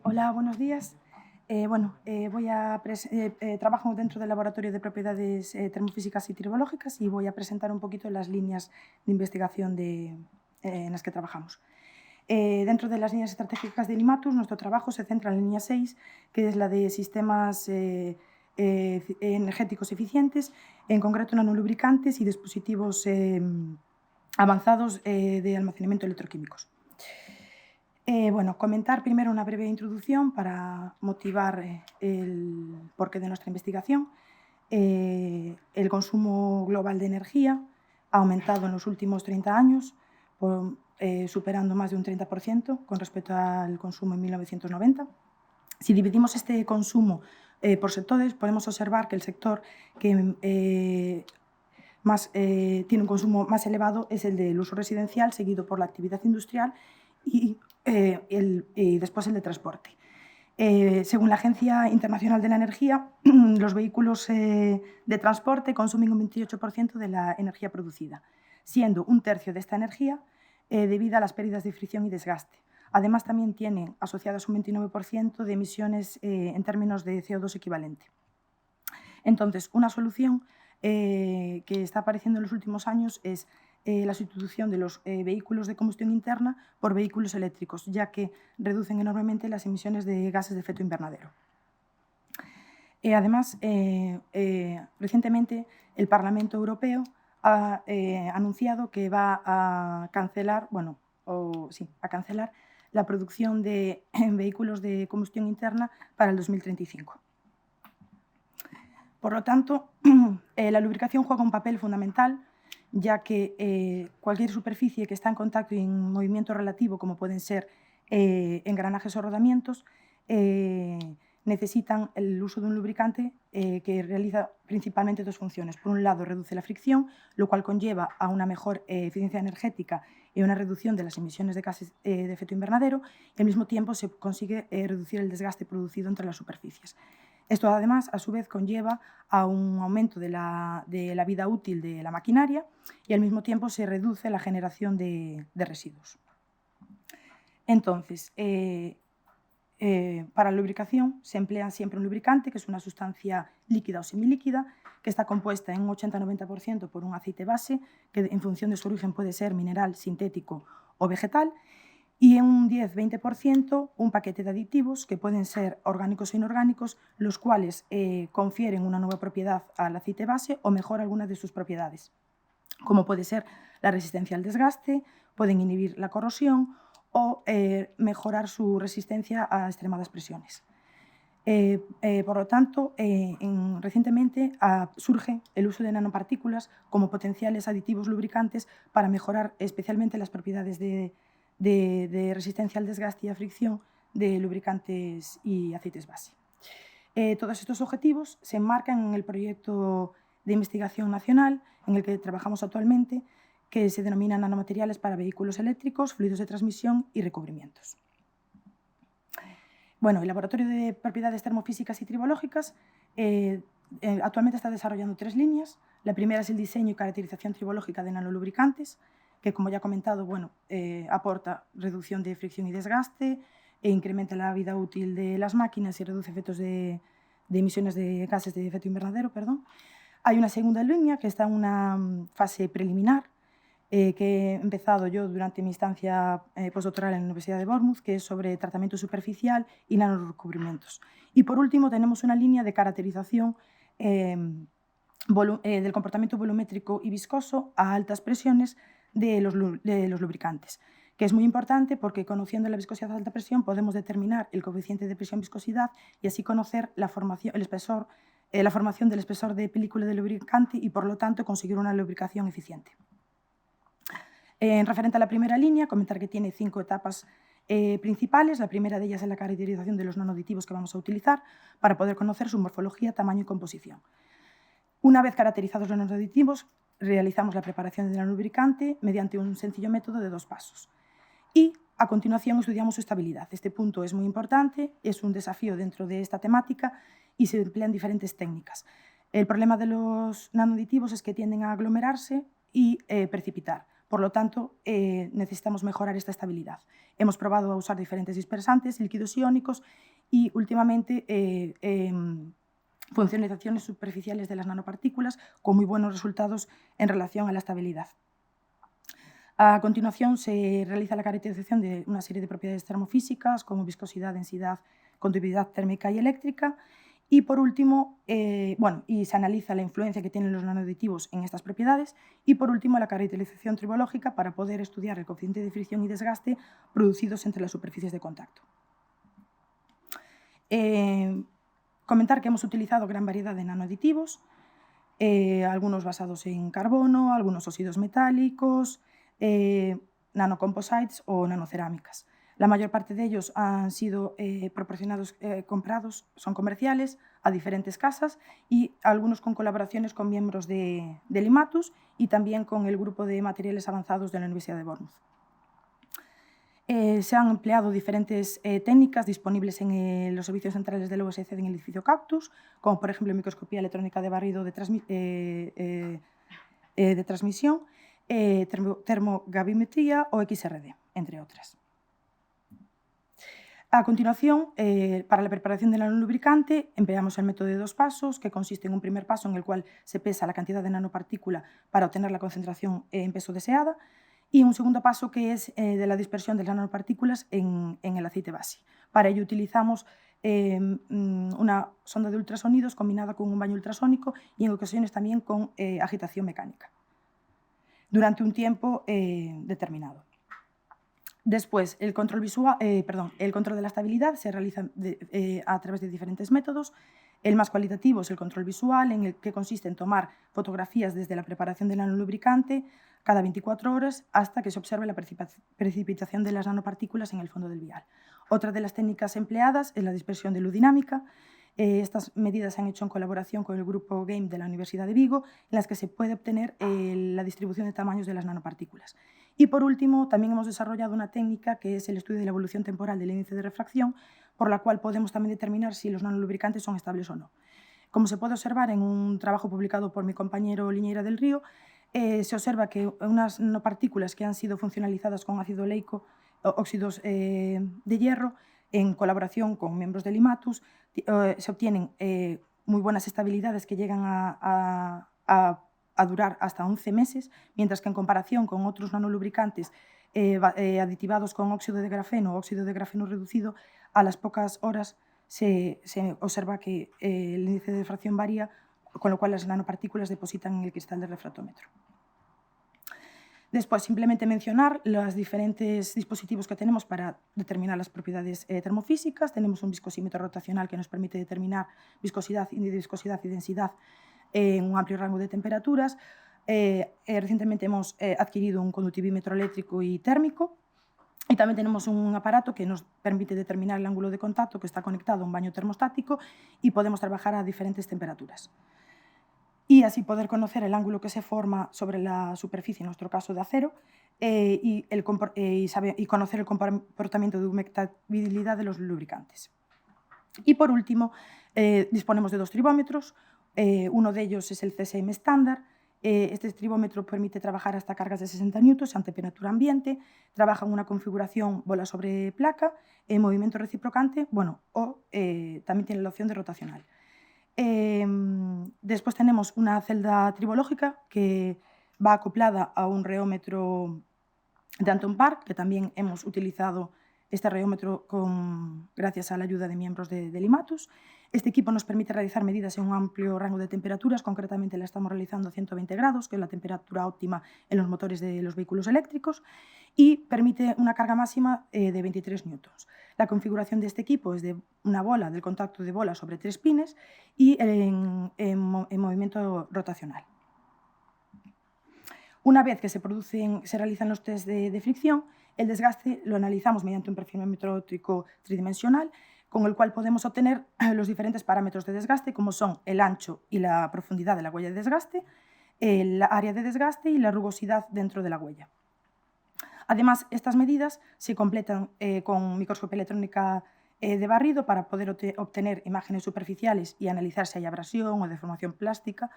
Hola, buenos días. Trabajo dentro del Laboratorio de Propiedades Termofísicas y Tribológicas y voy a presentar un poquito las líneas de investigación en las que trabajamos. Dentro de las líneas estratégicas de Limatus, nuestro trabajo se centra en la línea 6, que es la de sistemas energéticos eficientes, en concreto nanolubricantes y dispositivos avanzados de almacenamiento electroquímicos. Comentar primero una breve introducción para motivar el porqué de nuestra investigación. El consumo global de energía ha aumentado en los últimos 30 años, superando más de un 30% con respecto al consumo en 1990. Si dividimos este consumo por sectores, podemos observar que el sector que tiene un consumo más elevado es el del uso residencial, seguido por la actividad industrial y después el de transporte. Según la Agencia Internacional de la Energía, los vehículos de transporte consumen un 28% de la energía producida, siendo un tercio de esta energía debida a las pérdidas de fricción y desgaste. Además, también tienen asociadas un 29% de emisiones en términos de CO2 equivalente. Entonces, una solución que está apareciendo en los últimos años es la sustitución de los vehículos de combustión interna por vehículos eléctricos, ya que reducen enormemente las emisiones de gases de efecto invernadero. Además, recientemente el Parlamento Europeo ha anunciado que va a cancelar la producción de vehículos de combustión interna para el 2035. Por lo tanto, la lubricación juega un papel fundamental, ya que cualquier superficie que está en contacto y en movimiento relativo, como pueden ser engranajes o rodamientos, necesitan el uso de un lubricante que realiza principalmente dos funciones. Por un lado, reduce la fricción, lo cual conlleva a una mejor eficiencia energética y una reducción de las emisiones de gases de efecto invernadero, y al mismo tiempo se consigue reducir el desgaste producido entre las superficies. Esto, además, a su vez, conlleva a un aumento de la vida útil de la maquinaria y, al mismo tiempo, se reduce la generación de residuos. Entonces, para la lubricación se emplea siempre un lubricante, que es una sustancia líquida o semilíquida, que está compuesta en un 80-90% por un aceite base, que en función de su origen puede ser mineral, sintético o vegetal, y en un 10-20% un paquete de aditivos que pueden ser orgánicos e inorgánicos, los cuales confieren una nueva propiedad al aceite base o mejoran algunas de sus propiedades, como puede ser la resistencia al desgaste, pueden inhibir la corrosión o mejorar su resistencia a extremadas presiones. Por lo tanto, recientemente surge el uso de nanopartículas como potenciales aditivos lubricantes para mejorar especialmente las propiedades de resistencia al desgaste y a fricción de lubricantes y aceites base. Todos estos objetivos se enmarcan en el proyecto de investigación nacional en el que trabajamos actualmente, que se denomina Nanomateriales para vehículos eléctricos, fluidos de transmisión y recubrimientos. Bueno, el Laboratorio de Propiedades Termofísicas y Tribológicas actualmente está desarrollando 3 líneas. La primera es el diseño y caracterización tribológica de nanolubricantes, que, como ya he comentado, aporta reducción de fricción y desgaste, incrementa la vida útil de las máquinas y reduce efectos de emisiones de gases de efecto invernadero. Hay una segunda línea que está en una fase preliminar, que he empezado yo durante mi estancia postdoctoral en la Universidad de Bournemouth, que es sobre tratamiento superficial y nanorecubrimientos. Y, por último, tenemos una línea de caracterización del comportamiento volumétrico y viscoso a altas presiones de los lubricantes, que es muy importante porque, conociendo la viscosidad a alta presión, podemos determinar el coeficiente de presión-viscosidad y así conocer la formación del espesor de película del lubricante y, por lo tanto, conseguir una lubricación eficiente. En referente a la primera línea, comentar que tiene 5 etapas principales. La primera de ellas es la caracterización de los nanoaditivos que vamos a utilizar para poder conocer su morfología, tamaño y composición. Una vez caracterizados los nanoaditivos, realizamos la preparación del nanolubricante mediante un sencillo método de 2 pasos. Y, a continuación, estudiamos su estabilidad. Este punto es muy importante, es un desafío dentro de esta temática y se emplean diferentes técnicas. El problema de los nanoaditivos es que tienden a aglomerarse y precipitar. Por lo tanto, necesitamos mejorar esta estabilidad. Hemos probado a usar diferentes dispersantes, líquidos iónicos y últimamente funcionalizaciones superficiales de las nanopartículas con muy buenos resultados en relación a la estabilidad. A continuación, se realiza la caracterización de una serie de propiedades termofísicas como viscosidad, densidad, conductividad térmica y eléctrica. Y por último, y se analiza la influencia que tienen los nanoaditivos en estas propiedades. Y por último, la caracterización tribológica para poder estudiar el coeficiente de fricción y desgaste producidos entre las superficies de contacto. Comentar que hemos utilizado gran variedad de nanoaditivos, algunos basados en carbono, algunos óxidos metálicos, nanocomposites o nanocerámicas. La mayor parte de ellos han sido comprados, son comerciales, a diferentes casas y algunos con colaboraciones con miembros de Limatus y también con el grupo de materiales avanzados de la Universidad de Bournemouth. Se han empleado diferentes técnicas disponibles en los servicios centrales del OSC en el edificio Cactus, como por ejemplo microscopía electrónica de barrido de transmisión, termogravimetría o XRD, entre otras. A continuación, para la preparación del nanolubricante, empleamos el método de 2 pasos, que consiste en un primer paso en el cual se pesa la cantidad de nanopartícula para obtener la concentración en peso deseada, y un segundo paso que es de la dispersión de las nanopartículas en el aceite base. Para ello utilizamos una sonda de ultrasonidos combinada con un baño ultrasónico y en ocasiones también con agitación mecánica, durante un tiempo determinado. Después, el control de la estabilidad se realiza a través de diferentes métodos. El más cualitativo es el control visual, en el que consiste en tomar fotografías desde la preparación del nanolubricante cada 24 horas hasta que se observe la precipitación de las nanopartículas en el fondo del vial. Otra de las técnicas empleadas es la dispersión de luz dinámica. Estas medidas se han hecho en colaboración con el grupo GAME de la Universidad de Vigo, en las que se puede obtener la distribución de tamaños de las nanopartículas. Y por último, también hemos desarrollado una técnica que es el estudio de la evolución temporal del índice de refracción, por la cual podemos también determinar si los nanolubricantes son estables o no. Como se puede observar en un trabajo publicado por mi compañero Liñeira del Río, se observa que unas nanopartículas que han sido funcionalizadas con ácido oleico, óxidos de hierro, en colaboración con miembros de Limatus, se obtienen muy buenas estabilidades que llegan a durar hasta 11 meses, mientras que en comparación con otros nanolubricantes aditivados con óxido de grafeno o óxido de grafeno reducido, a las pocas horas se observa que el índice de refracción varía, con lo cual las nanopartículas depositan en el cristal del refractómetro. Después, simplemente mencionar los diferentes dispositivos que tenemos para determinar las propiedades termofísicas. Tenemos un viscosímetro rotacional que nos permite determinar viscosidad y densidad en un amplio rango de temperaturas. Recientemente hemos adquirido un conductivímetro eléctrico y térmico. Y también tenemos un aparato que nos permite determinar el ángulo de contacto, que está conectado a un baño termostático y podemos trabajar a diferentes temperaturas. Y así poder conocer el ángulo que se forma sobre la superficie, en nuestro caso de acero, y conocer el comportamiento de humectabilidad de los lubricantes. Y por último, disponemos de 2 tribómetros. Uno de ellos es el CSM estándar. Este tribómetro permite trabajar hasta cargas de 60 newtons a temperatura ambiente, trabaja en una configuración bola sobre placa, en movimiento reciprocante, también tiene la opción de rotacional. Después tenemos una celda tribológica que va acoplada a un reómetro de Anton Park, que también hemos utilizado este reómetro gracias a la ayuda de miembros de Limatus. Este equipo nos permite realizar medidas en un amplio rango de temperaturas, concretamente la estamos realizando a 120 grados, que es la temperatura óptima en los motores de los vehículos eléctricos, y permite una carga máxima de 23 newtons. La configuración de este equipo es de una bola, del contacto de bola sobre 3 pines y en movimiento rotacional. Una vez que se realizan los test de fricción, el desgaste lo analizamos mediante un perfilómetro óptico tridimensional, con el cual podemos obtener los diferentes parámetros de desgaste, como son el ancho y la profundidad de la huella de desgaste, el área de desgaste y la rugosidad dentro de la huella. Además, estas medidas se completan con microscopía electrónica de barrido para poder obtener imágenes superficiales y analizar si hay abrasión o deformación plástica,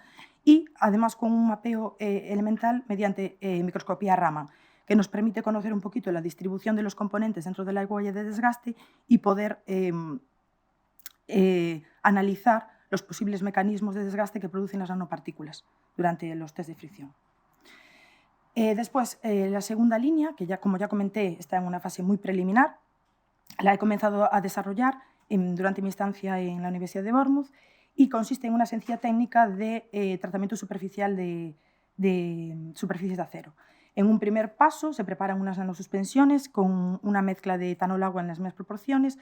y además con un mapeo elemental mediante microscopía Raman, que nos permite conocer un poquito la distribución de los componentes dentro de la huella de desgaste y poder analizar los posibles mecanismos de desgaste que producen las nanopartículas durante los test de fricción. Después, la segunda línea, que como ya comenté, está en una fase muy preliminar, la he comenzado a desarrollar durante mi estancia en la Universidad de Bournemouth y consiste en una sencilla técnica de tratamiento superficial de superficies de acero. En un primer paso se preparan unas nanosuspensiones con una mezcla de etanol-agua en las mismas proporciones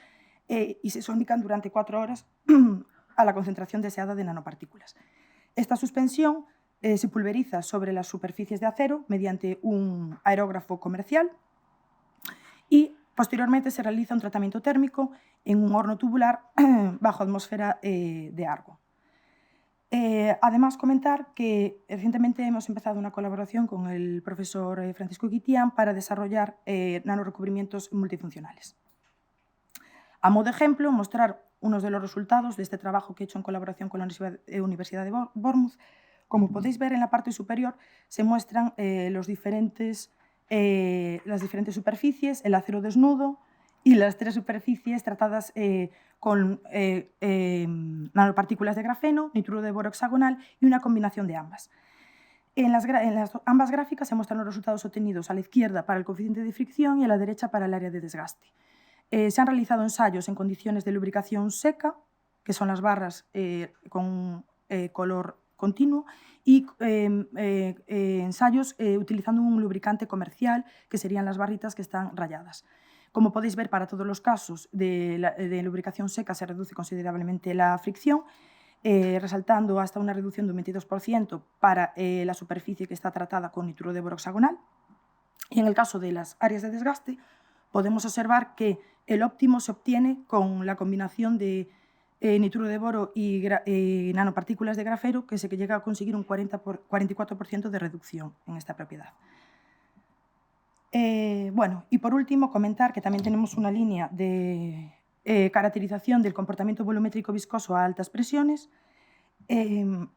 y se sonican durante 4 horas a la concentración deseada de nanopartículas. Esta suspensión se pulveriza sobre las superficies de acero mediante un aerógrafo comercial y posteriormente se realiza un tratamiento térmico en un horno tubular bajo atmósfera de Argo. Además, comentar que recientemente hemos empezado una colaboración con el profesor Francisco Guitián para desarrollar nanorecubrimientos multifuncionales. A modo de ejemplo, mostrar unos de los resultados de este trabajo que he hecho en colaboración con la Universidad de Bournemouth. Como podéis ver, en la parte superior se muestran las diferentes superficies, el acero desnudo y las 3 superficies tratadas con nanopartículas de grafeno, nitruro de boro hexagonal y una combinación de ambas. En ambas gráficas se muestran los resultados obtenidos a la izquierda para el coeficiente de fricción y a la derecha para el área de desgaste. Se han realizado ensayos en condiciones de lubricación seca, que son las barras con color continuo, y ensayos utilizando un lubricante comercial, que serían las barritas que están rayadas. Como podéis ver, para todos los casos de lubricación seca se reduce considerablemente la fricción, resaltando hasta una reducción de un 22% para la superficie que está tratada con nitruro de boro hexagonal. Y en el caso de las áreas de desgaste, podemos observar que el óptimo se obtiene con la combinación de nitruro de boro y nanopartículas de grafeno, que se llega a conseguir un 44% de reducción en esta propiedad. Bueno, y por último, comentar que también tenemos una línea de caracterización del comportamiento volumétrico viscoso a altas presiones, en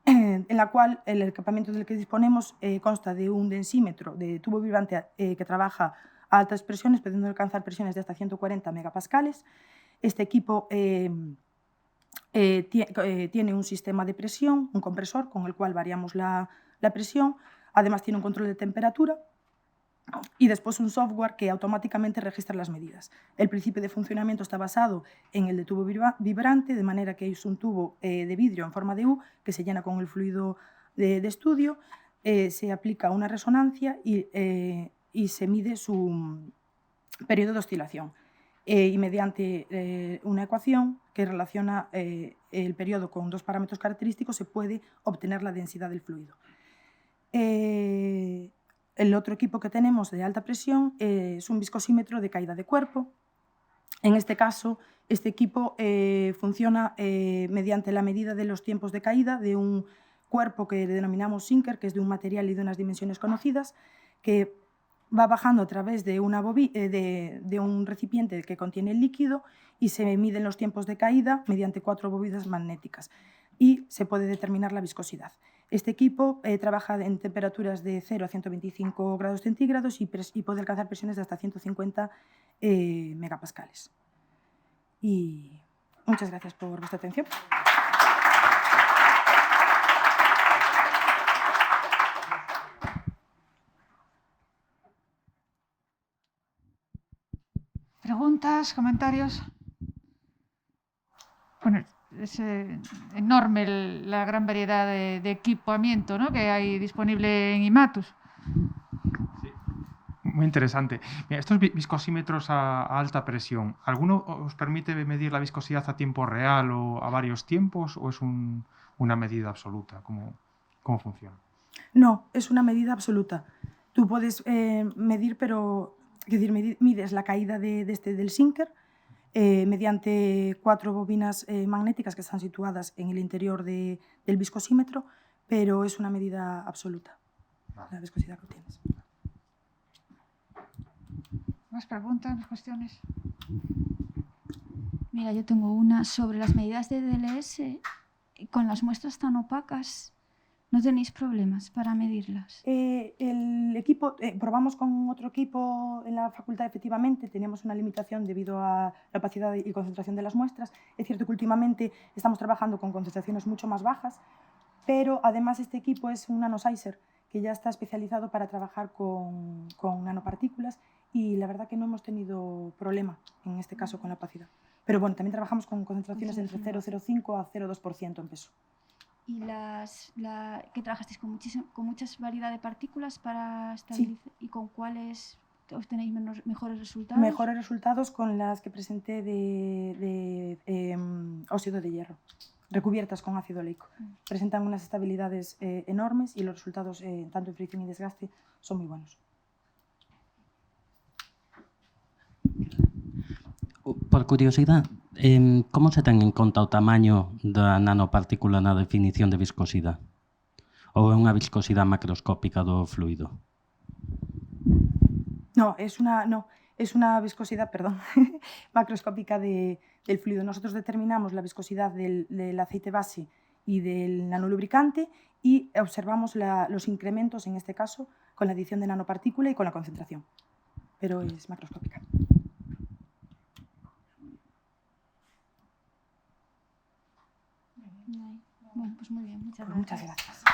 la cual el equipamiento del que disponemos consta de un densímetro de tubo vibrante que trabaja a altas presiones, pudiendo alcanzar presiones de hasta 140 megapascales. Este equipo tiene un sistema de presión, un compresor con el cual variamos la presión, además tiene un control de temperatura y después un software que automáticamente registra las medidas. El principio de funcionamiento está basado en el de tubo vibrante, de manera que es un tubo de vidrio en forma de U que se llena con el fluido de estudio, se aplica una resonancia y se mide su periodo de oscilación. Y mediante una ecuación que relaciona el periodo con 2 parámetros característicos se puede obtener la densidad del fluido. El otro equipo que tenemos de alta presión es un viscosímetro de caída de cuerpo. En este caso, este equipo funciona mediante la medida de los tiempos de caída de un cuerpo que denominamos sinker, que es de un material y de unas dimensiones conocidas, que va bajando a través de un recipiente que contiene el líquido y se miden los tiempos de caída mediante 4 bobinas magnéticas y se puede determinar la viscosidad. Este equipo trabaja en temperaturas de 0 a 125 grados centígrados y puede alcanzar presiones de hasta 150 megapascales. Y muchas gracias por vuestra atención. ¿Preguntas, comentarios? Bueno, es enorme la gran variedad de equipamiento, ¿no?, que hay disponible en Imatus. Sí, muy interesante. Mira, estos viscosímetros a alta presión, ¿alguno os permite medir la viscosidad a tiempo real o a varios tiempos o es una medida absoluta? ¿Cómo funciona? No, es una medida absoluta. Tú puedes medir, pero mides la caída del sinker mediante 4 bobinas magnéticas que están situadas en el interior del viscosímetro, pero es una medida absoluta, la viscosidad que obtienes. ¿Más preguntas, más cuestiones? Mira, yo tengo una sobre las medidas de DLS. Con las muestras tan opacas, ¿no tenéis problemas para medirlas? El equipo, probamos con otro equipo en la facultad, efectivamente, teníamos una limitación debido a la opacidad y concentración de las muestras. Es cierto que últimamente estamos trabajando con concentraciones mucho más bajas, pero además este equipo es un nanosizer que ya está especializado para trabajar con nanopartículas y la verdad que no hemos tenido problema en este caso con la opacidad. Pero bueno, también trabajamos con concentraciones entre 0,05 a 0,2% en peso. ¿Y que trabajasteis con muchas variedad de partículas para estabilizar? Sí. ¿Y con cuáles obtenéis mejores resultados? Mejores resultados con las que presenté de óxido de hierro, recubiertas con ácido oleico. Presentan unas estabilidades enormes y los resultados, tanto en fricción y desgaste, son muy buenos. Por curiosidade, como se ten en conta o tamaño da nanopartícula na definición de viscosidade? Ou é unha viscosidade macroscópica do fluido? No, es una viscosidad, perdón, macroscópica del fluido. Nosotros determinamos la viscosidad del aceite base y del nanolubricante y observamos los incrementos, en este caso, con la adición de nanopartícula y con la concentración, pero es macroscópica. Bueno, pues muy bien, muchas gracias. Muchas gracias.